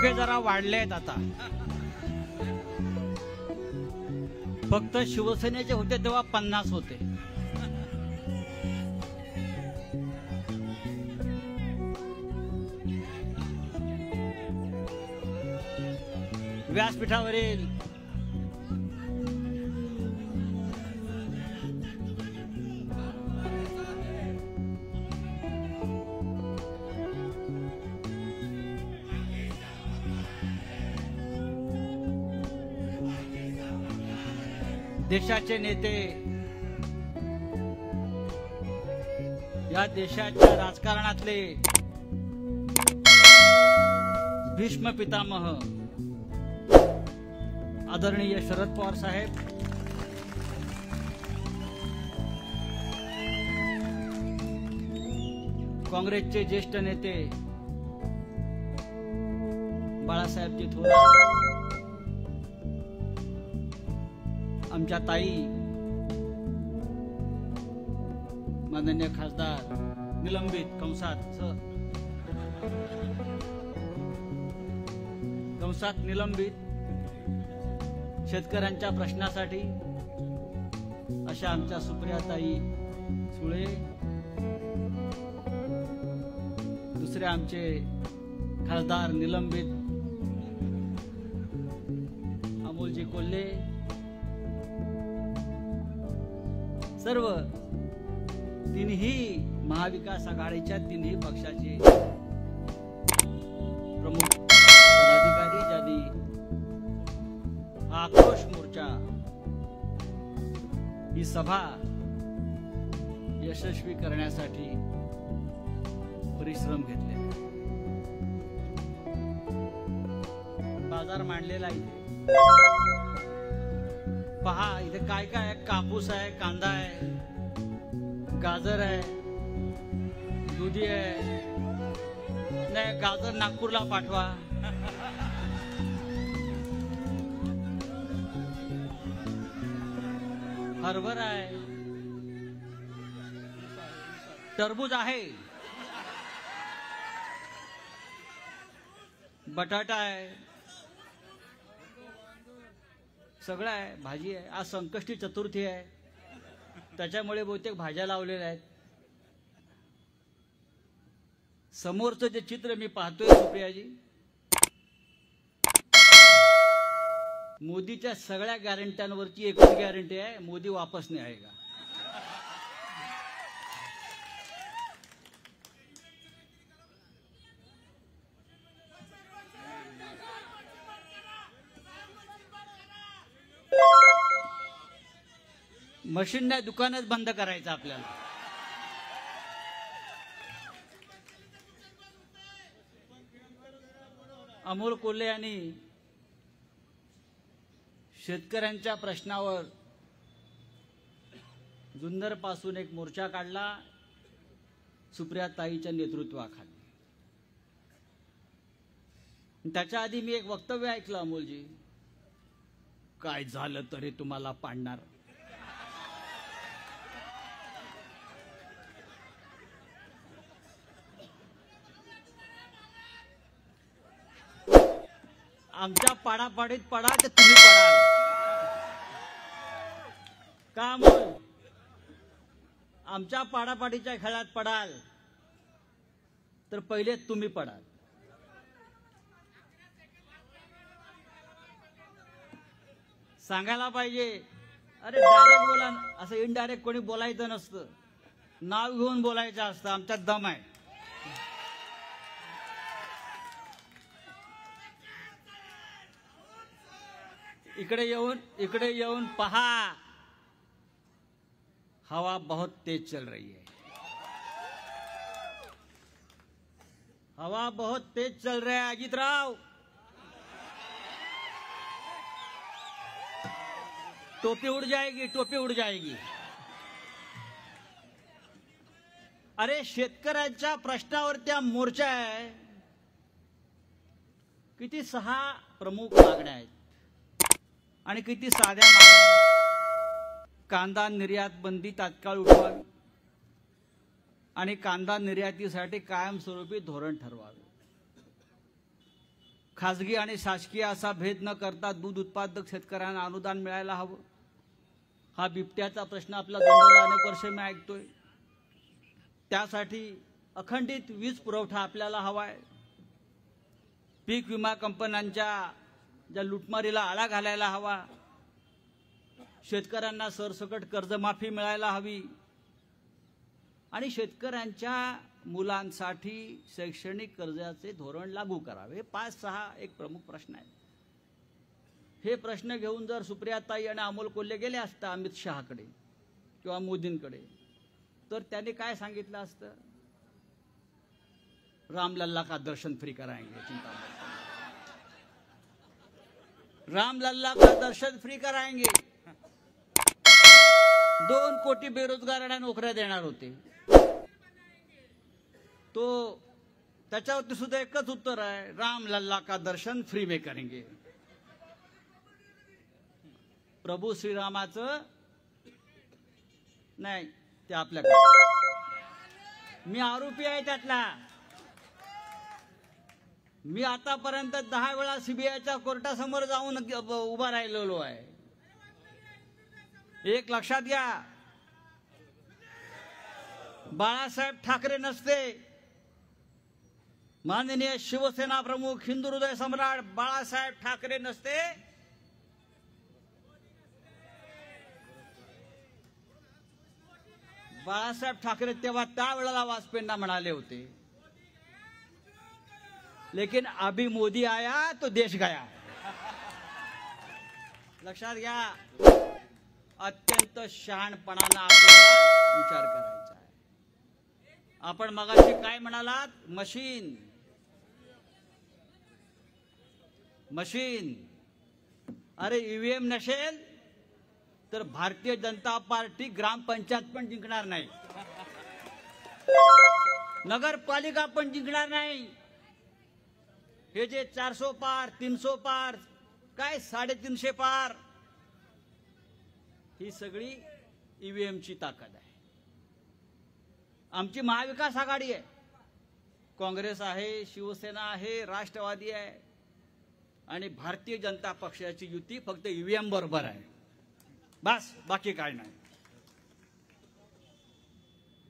मोठे जरा वाढले आहेत आता. फक्त शिवसेनेचे होते तेव्हा 50 होते. व्यासपीठावरील देशाचे नेते, या देशाच्या राजकारणातले भीष्म पितामह आदरणीय शरद पवार साहेब, काँग्रेसचे ज्येष्ठ नेते बाळासाहेबजी थोरात, आमच्या ताई माननीय खासदार निलंबित कंसात निलंबित शेतकऱ्यांच्या प्रश्नासाठी अशा आमच्या सुप्रियाताई सुळे, दुसरे आमचे खासदार निलंबित अमोलजी कोल्हे, सर्व तिन्ही महाविकास आघाडीच्या तिन्ही पक्षाचे प्रमुख पदाधिकारी ज्यांनी आक्रोश मोर्चा ही सभा यशस्वी करण्यासाठी परिश्रम घेतले. बाजार मांडलेला इथे पहा, इथे काय काय आहे. कापूस आहे, कांदा आहे, गाजर आहे, दुधी आहे. नाही, गाजर नागपूरला पाठवा. हरभरा आहे, टरबूज आहे, बटाटा आहे, सगळं आहे, भाजी आहे. आज संकष्टी चतुर्थी आहे, त्याच्यामुळे बहुतेक भाज्या लावलेल्या आहेत. समोरचं जे चित्र मी पाहतोय सुप्रियाजी, मोदीच्या सगळ्या गॅरंट्यांवरची एकच गॅरंटी आहे, मोदी वापस नाही आएगा. मशीन नाही, दुकानच बंद करायचं आपल्याला. अमोल कोल्हे यांनी शेतकऱ्यांच्या प्रश्नावर जुन्नर पासून एक मोर्चा काढला सुप्रियाताईच्या नेतृत्वाखाली. त्याच्या आधी मी एक वक्तव्य ऐकलं अमोलजी, काय झालं तरी तुम्हाला पाडणार. आमच्या पाडापाडीत पडा तर तुम्ही पडाल का? मग आमच्या पाडापाडीच्या खेळात पडाल तर पहिले तुम्ही पडाल. सांगायला पाहिजे, अरे डायरेक्ट बोला, असं इनडायरेक्ट कोणी बोलायचं नसतं, नाव घेऊन बोलायचं असतं. आमच्यात दम आहे. इकडे येऊन पहा, हवा बहुत तेज चल रही है. हवा बहुत तेज चल रहा है अजितराव. टोपी उड़ जाएगी, टोपी उड़ जाएगी. अरे शेतकऱ्यांच्या प्रश्नावर त्या मोर्चा आहे. किती 6 प्रमुख मागण्या आहेत आणि किती साध्या मागण्या. कांदा निर्यात बंदी तात्काळ उठवावी आणि कांदा निर्यातीसाठी कायमस्वरूपी धोरण ठरवावे. खाजगी आणि शासकीय असा भेद न करता दूध उत्पादक शेतकऱ्यांना अनुदान मिळायला हवं. हा बिबट्याचा प्रश्न आपला दोन अनेक वर्ष मी ऐकतोय. त्यासाठी अखंडित वीज पुरवठा आपल्याला हवा आहे. पीक विमा कंपन्यांच्या ज्या लुटमारीला आळा घालायला हवा. शेतकऱ्यांना सरसकट कर्जमाफी मिळायला हवी आणि शेतकऱ्यांच्या मुलांसाठी शैक्षणिक कर्जाचे धोरण लागू करावे. 5-6 एक प्रमुख प्रश्न आहेत. हे प्रश्न घेऊन जर सुप्रियाताई आणि अमोल कोल्हे गेले असता अमित शहाकडे किंवा मोदींकडे, तर त्यांनी काय सांगितलं असतं? रामलल्ला का दर्शन फ्री कराएंगे, चिंता मत. रामलल्ला का दर्शन फ्री कराएंगे. 2 कोटी बेरोजगारांना नोकऱ्या देणार होते. तो त्याच्यावरती सुद्धा एकच उत्तर आहे, रामलल्ला का दर्शन फ्री में करेंगे. प्रभू श्रीरामाचं नाही, ते आपल्याकडे. मी आरोपी आहे त्यातला. मी आतापर्यंत 10 वेळा सीबीआयच्या कोर्टासमोर जाऊन उभा राहिलेलो आहे. एक लक्षात घ्या, बाळासाहेब ठाकरे नसते, माननीय शिवसेना प्रमुख हिंदू हृदय सम्राट बाळासाहेब ठाकरे नसते, बाळासाहेब ठाकरे तेव्हा त्यावेळेला वाजपेयींना म्हणाले होते, लेकिन अभी मोदी आया तो देश गया. लक्षात घ्या, अत्यंत शहाणपणाने आपल्याला विचार करायचा आहे. आपण मगाशी काय म्हणालात? मशीन. अरे ईव्हीएम नसेल तर भारतीय जनता पार्टी ग्रामपंचायत पण जिंकणार नाही, नगरपालिका पण जिंकणार नाही. हे जे 400 पार, 300 पार, काय 350 पार, ही सगळी ईव्हीएमची ताकद आहे. आमची महाविकास आघाडी आहे. काँग्रेस आहे, शिवसेना आहे, राष्ट्रवादी आहे आणि भारतीय जनता पक्षाची युती फक्त ईव्हीएम बरोबर आहे. बस, बाकी काय नाही.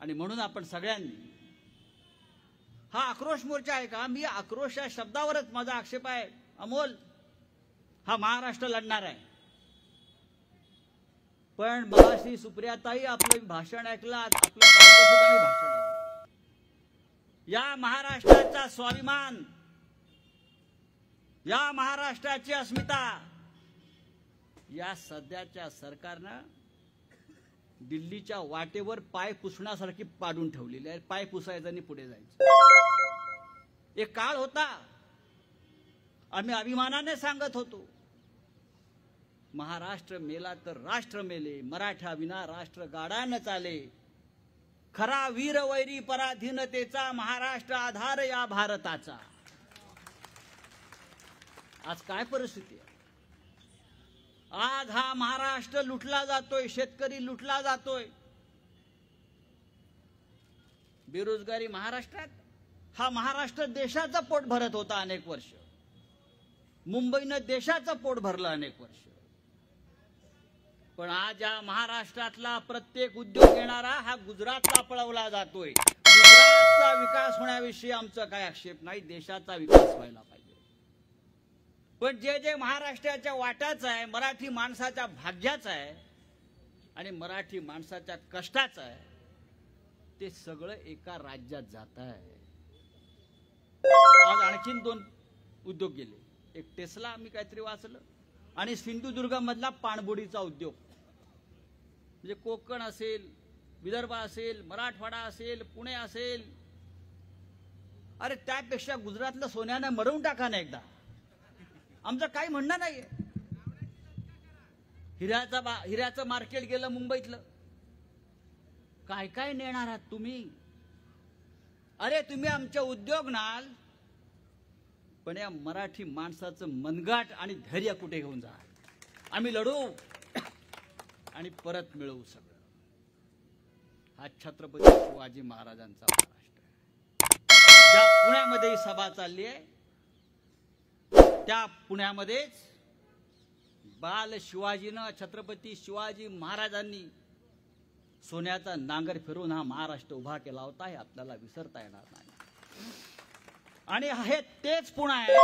आणि म्हणून आपण सगळ्यांनी, हा आक्रोश मोर्चा आहे का? मी आक्रोश या शब्दावरच माझा आक्षेप आहे. अमोल, हा महाराष्ट्र लढणार आहे. पण मगाशी सुप्रियाताई आपलं भाषण ऐकलं, आपलं सुद्धा भाषण ऐकलं. या महाराष्ट्राचा स्वाभिमान, या महाराष्ट्राची अस्मिता या सध्याच्या सरकारनं दिल्लीच्या वाटेवर पाय पुसण्यासारखी पाडून ठेवलेली आहे. पाय पुसायचं आणि पुढे जायचं. एक काळ होता, आम्ही अभिमानाने सांगत होतो, महाराष्ट्र मेला तर राष्ट्र मेले, मराठा विना राष्ट्र गाडा न चाले, खरा वीर वैरी पराधीनतेचा, महाराष्ट्र आधार या भारताचा. आज काय परिस्थिती आहे? आज हा महाराष्ट्र लुटला जातोय, शेतकरी लुटला जातोय. बेरोजगारी महाराष्ट्रात, हा महाराष्ट्र देशाचं पोट भरत होता अनेक वर्ष. मुंबईनं देशाचं पोट भरलं अनेक वर्ष. पण आज या महाराष्ट्रातला प्रत्येक उद्योग येणारा हा गुजरातला पळवला जातोय. गुजरातचा विकास होण्याविषयी आमचा काय आक्षेप नाही, देशाचा विकास व्हायला पाहिजे. पण जे जे महाराष्ट्राच्या वाट्याचं आहे, मराठी माणसाच्या भाग्याचं आहे आणि मराठी माणसाच्या कष्टाचं आहे, ते सगळं एका राज्यात जात आहे. आज आणखीन 2 उद्योग गेले. एक टेस्ला मी काहीतरी वाचलं, आणि सिंधुदुर्ग मधला पाणबुडीचा उद्योग. म्हणजे कोकण असेल, विदर्भ असेल, मराठवाडा असेल, पुणे असेल, अरे त्यापेक्षा गुजरातला सोन्यानं मरवून टाका ना एकदा. आमचं काही म्हणणं नाहीये. हिऱ्याचं मार्केट गेलं मुंबईतलं, काय काय नेणार आहात तुम्ही? अरे तुम्ही आमचे उद्योग नाल, पण या मराठी माणसाचं मनगाट आणि धैर्य कुठे घेऊन जा? आम्ही लढू आणि परत मिळवू सगळं. हा छत्रपती शिवाजी महाराजांचा महाराष्ट्र आहे. ज्या पुण्यामध्ये ही सभा चालली आहे, त्या पुण्यामध्येच बाल शिवाजीनं, छत्रपती शिवाजी महाराजांनी सोन्याचा नांगर फिरून हा महाराष्ट्र उभा केला होता, हे आपल्याला विसरता येणार नाही. आणि हे तेच पुणे आहे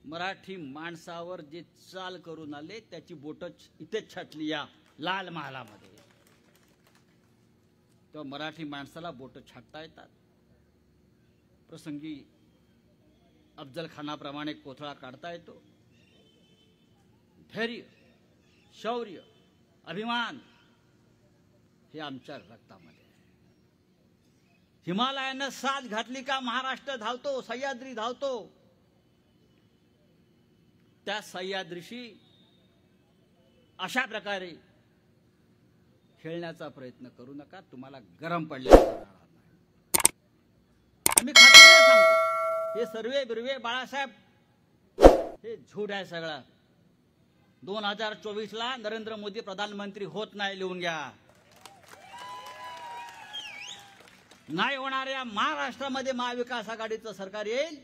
मराठी माणसावर जे चाल करून आले त्याची बोटं इथेच छाटली या लाल महालामध्ये. तेव्हा मराठी माणसाला बोटं छाटता येतात. प्रसंगी अफजल खानाप्रमाणे कोथळा काढता येतो. धैर्य, शौर्य, अभिमान हे आमच्या रक्तामध्ये आहे. हिमालयानं साथ घातली का महाराष्ट्र धावतो, सह्याद्री धावतो. त्या सह्याद्रीशी अशा प्रकारे खेळण्याचा प्रयत्न करू नका, तुम्हाला गरम पडल्याचं राहणार नाही. आम्ही खात्रीने सांगतो, हे सर्वे बिर्वे बाळासाहेब हे झूट आहे सगळा. 2024ला नरेंद्र मोदी प्रधानमंत्री होत नाही, लिहून घ्या. नाही होणार. या महाराष्ट्रामध्ये महाविकास आघाडीचं सरकार येईल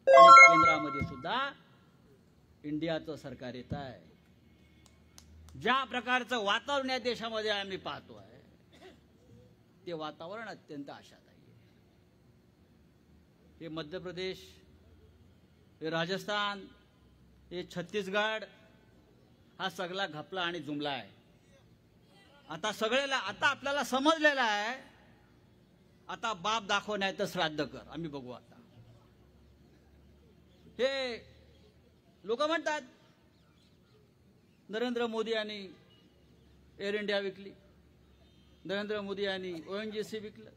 आणि केंद्रामध्ये सुद्धा इंडियाचं सरकार येत आहे. ज्या प्रकारचं वातावरण या देशामध्ये आम्ही पाहतो आहे ते वातावरण अत्यंत आशादायी आहे. हे मध्य प्रदेश, हे राजस्थान, हे छत्तीसगड हा सगळा घपला आणि जुमला आहे. आता आपल्याला समजलेलं आहे. आता बाप दाखव नाही तर श्राद्ध कर. आम्ही बघू आता. हे लोक म्हणतात नरेंद्र मोदी यांनी एअर इंडिया विकली, नरेंद्र मोदी यांनी ONGC विकलं,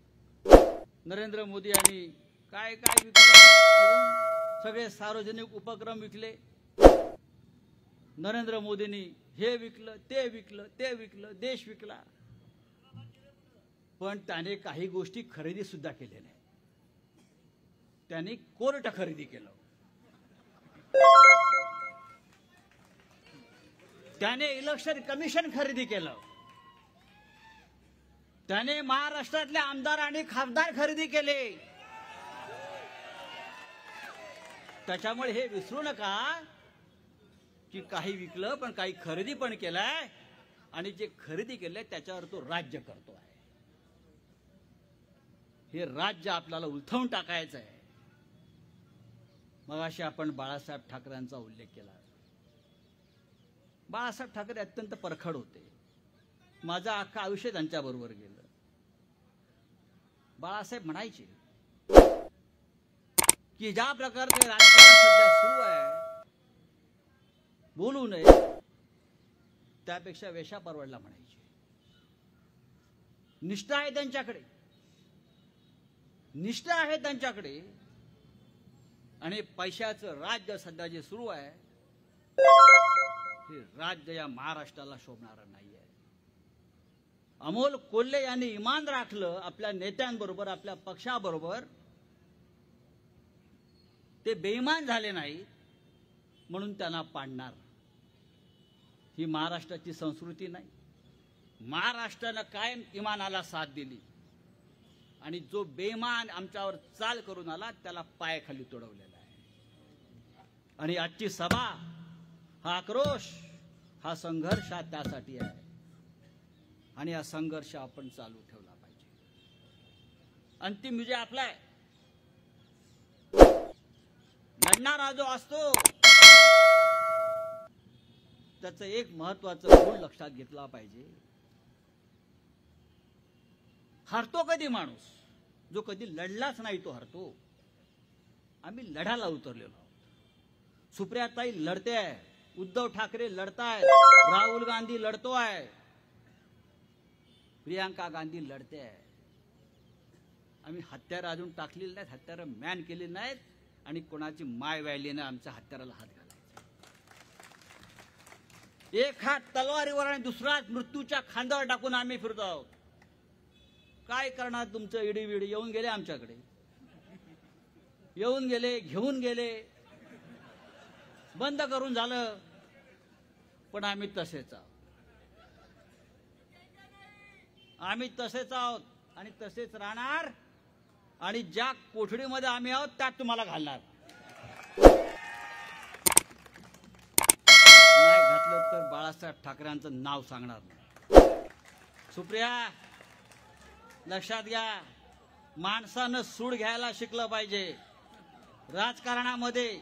नरेंद्र मोदी यांनी काय काय विकलं, अजून सगळे सार्वजनिक उपक्रम विकले. नरेंद्र मोदींनी हे विकलं, ते विकलं, ते विकलं, देश विकला. पण त्याने काही गोष्टी खरेदी सुद्धा केल्या नाही. त्यांनी कोर्ट खरेदी केलं, त्याने इलेक्शन कमिशन खरेदी केलं, त्याने महाराष्ट्रातले आमदार आणि खासदार खरेदी केले. त्याच्यामुळे हे विसरू नका की काही विकलं पण काही खरेदी पण केलाय आणि जे खरेदी केलंय त्याच्यावर तो राज्य करतो आहे. हे राज्य आपल्याला उलथवून टाकायचं आहे. मगाशी आपण बाळासाहेब ठाकरेंचा उल्लेख केला. बाळासाहेब ठाकरे अत्यंत परखड होते. माझं अख्खं आयुष्य त्यांच्याबरोबर गेलं. बाळासाहेब म्हणायचे की ज्या प्रकारचे राजकारण सध्या सुरू आहे, बोलू नये त्यापेक्षा वेशा परवडला म्हणायचे. निष्ठा आहे त्यांच्याकडे, निष्ठा आहे त्यांच्याकडे. आणि पैशाचं राज्य सध्या जे सुरू आहे हे राज्य या महाराष्ट्राला शोभणारं नाही आहे. अमोल कोल्हे यांनी इमान राखलं आपल्या नेत्यांबरोबर, आपल्या पक्षाबरोबर. ते बेईमान झाले नाही म्हणून त्यांना पाडणार. ही महाराष्ट्राची संस्कृती नाही. महाराष्ट्रानं कायम इमानाला साथ दिली आणि जो बेईमान आमच्यावर चाल करून आला त्याला पायाखाली तोडवलेला आहे. आणि आजची सभा, हा आक्रोश, हा संघर्ष त्यासाठी आहे. आणि हा संघर्ष आपण चालू ठेवला पाहिजे. अंतिम विजय आपला आहे. लढणारा जो असतो त्याचं एक महत्वाचं गुण लक्षात घेतला पाहिजे. हरतो कधी माणूस? जो कधी लढलाच नाही तो हरतो. आम्ही लढायला उतरलेलो आहोत. सुप्रियाताई लढते आहे, उद्धव ठाकरे लढतायत, राहुल गांधी लढतोय, प्रियांका गांधी लढते आहे. आम्ही हत्यारं अजून टाकलेली नाहीत, हत्यारं मॅन केली नाहीत आणि कोणाची माय व्यायली नाही आमच्या हत्याराला हात घालायचा. एक हात तलवारीवर आणि दुसरा मृत्यूच्या खांद्यावर टाकून आम्ही फिरतो आहोत. काय करणार? तुमचं इडी विडी येऊन गेले आमच्याकडे, येऊन गेले, घेऊन गेले, बंद करून झालं. पण आम्ही तसेच आहोत, आम्ही तसेच आहोत आणि तसेच राहणार. आणि ज्या कोठडीमध्ये आम्ही आहोत त्यात तुम्हाला घालणार. नाही घातलं तर बाळासाहेब ठाकरेंचं नाव सांगणार नाही. सुप्रिया, लक्षात घ्या, माणसानं सूड घ्यायला शिकलं पाहिजे. राजकारणामध्ये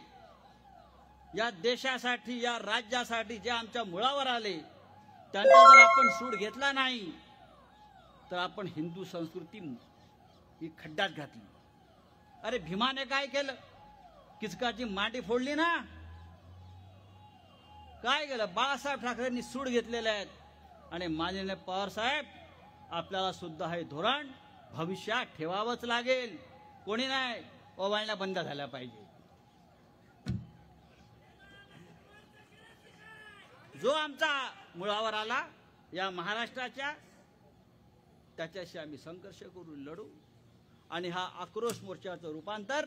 या देशासाठी, या राज्यासाठी जे आमच्या मुळावर आले त्यांचा जर आपण सूड घेतला नाही तर आपण हिंदू संस्कृती ही खड्ड्यात घातली. अरे भीमाने काय केलं? किचकाची मांडी फोडली ना. काय केलं? बाळासाहेब ठाकरेंनी सूड घेतलेले आहेत. आणि माननीय पवार साहेब, आपल्याला सुद्धा हे धोरण भविष्यात ठेवावंच लागेल. कोणी नाही, ओवाळण्या बंद झाल्या पाहिजे. जो आमचा मुळावर आला या महाराष्ट्राच्या, त्याच्याशी आम्ही संघर्ष करून लढू. आणि हा आक्रोश मोर्चाचं रूपांतर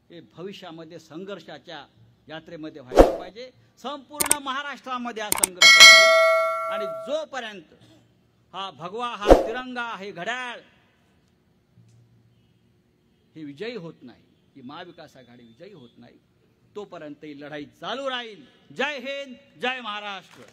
हे भविष्यामध्ये संघर्षाच्या यात्रेमध्ये व्हायला पाहिजे. संपूर्ण महाराष्ट्रामध्ये हा संघर्ष होईल. आणि जोपर्यंत हा भगवा, हा तिरंगा, हे घड्याळ हे विजयी होत नाही, ही महाविकास आघाडी विजयी होत नाही, तोपर्यंत ही लढाई चालू राहील. जय हिंद, जय महाराष्ट्र.